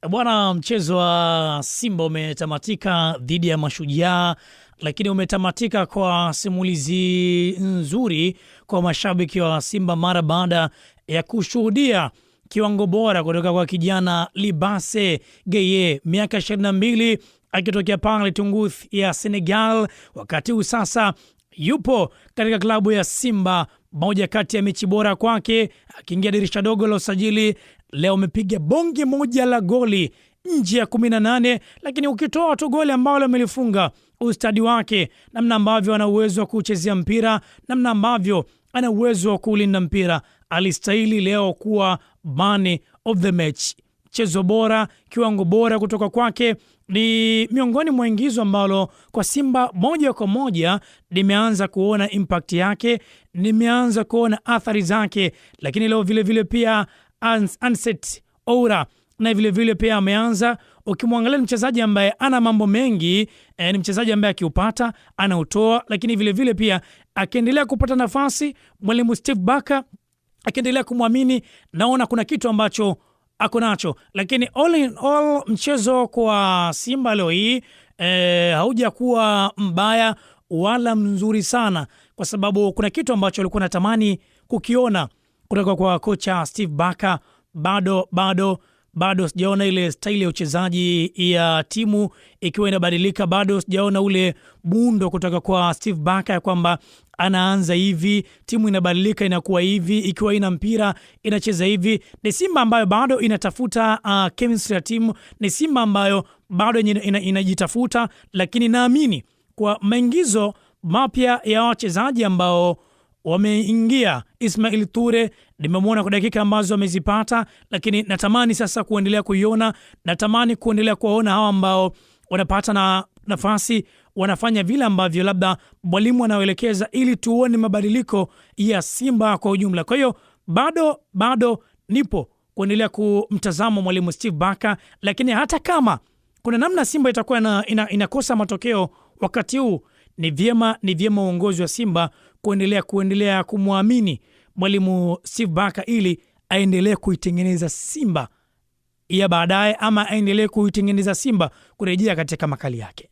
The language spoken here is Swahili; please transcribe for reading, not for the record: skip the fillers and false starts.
Bwana, mchezo wa Simba umetamatika dhidi ya Mashujaa, lakini umetamatika kwa simulizi nzuri kwa mashabiki wa Simba mara baada ya kushuhudia kiwango bora kutoka kwa kijana Libase Geye, miaka 22, akitokea pale Tunguth ya Senegal. Wakati huu sasa yupo katika klabu ya Simba, moja kati ya mechi bora kwake, akiingia dirisha dogo la usajili. Leo amepiga bonge moja la goli nje ya 18, lakini ukitoa tu goli ambalo amelifunga, ustadi wake, namna ambavyo ana uwezo wa kuchezea mpira, namna ambavyo ana uwezo wa kulinda mpira, alistahili leo kuwa man of the match. Mchezo bora, kiwango bora kutoka kwake ni miongoni mwa ingizo ambalo kwa Simba moja kwa moja nimeanza kuona impact yake, nimeanza kuona athari zake. Lakini leo vile vile pia Anset Oura na vile vile pia ameanza. Ukimwangalia mchezaji ambaye ana mambo mengi, ni mchezaji ambaye akiupata anautoa, lakini vile vile pia akiendelea kupata nafasi, mwalimu Steve Barker akiendelea kumwamini, naona kuna kitu ambacho ako nacho. Lakini all in all, mchezo kwa Simba leo hii hauja kuwa mbaya wala mzuri sana, kwa sababu kuna kitu ambacho alikuwa natamani kukiona kutoka kwa kocha Steve Barker. Bado sijaona ile staili ya uchezaji ya timu ikiwa inabadilika. Bado sijaona ule muundo kutoka kwa Steve Barker ya kwamba anaanza hivi, timu inabadilika inakuwa hivi, ikiwa ina mpira inacheza hivi. Ni Simba ambayo bado inatafuta chemistry ya timu, ni Simba ambayo bado inajitafuta, lakini naamini kwa maingizo mapya ya wachezaji ambao wameingia. Ismail Ture nimemwona kwa dakika ambazo amezipata, lakini natamani sasa kuendelea kuiona, natamani kuendelea kuwaona hawa ambao wanapata na nafasi wanafanya vile ambavyo labda mwalimu anaelekeza, ili tuone mabadiliko ya Simba kwa ujumla. Kwa hiyo bado nipo kuendelea kumtazama mwalimu Steve Barker, lakini hata kama kuna namna Simba itakuwa inakosa matokeo wakati huu, ni vyema uongozi wa Simba kuendelea kumwamini mwalimu Steve Barker ili aendelee kuitengeneza Simba ya baadaye, ama aendelee kuitengeneza Simba kurejea katika makali yake.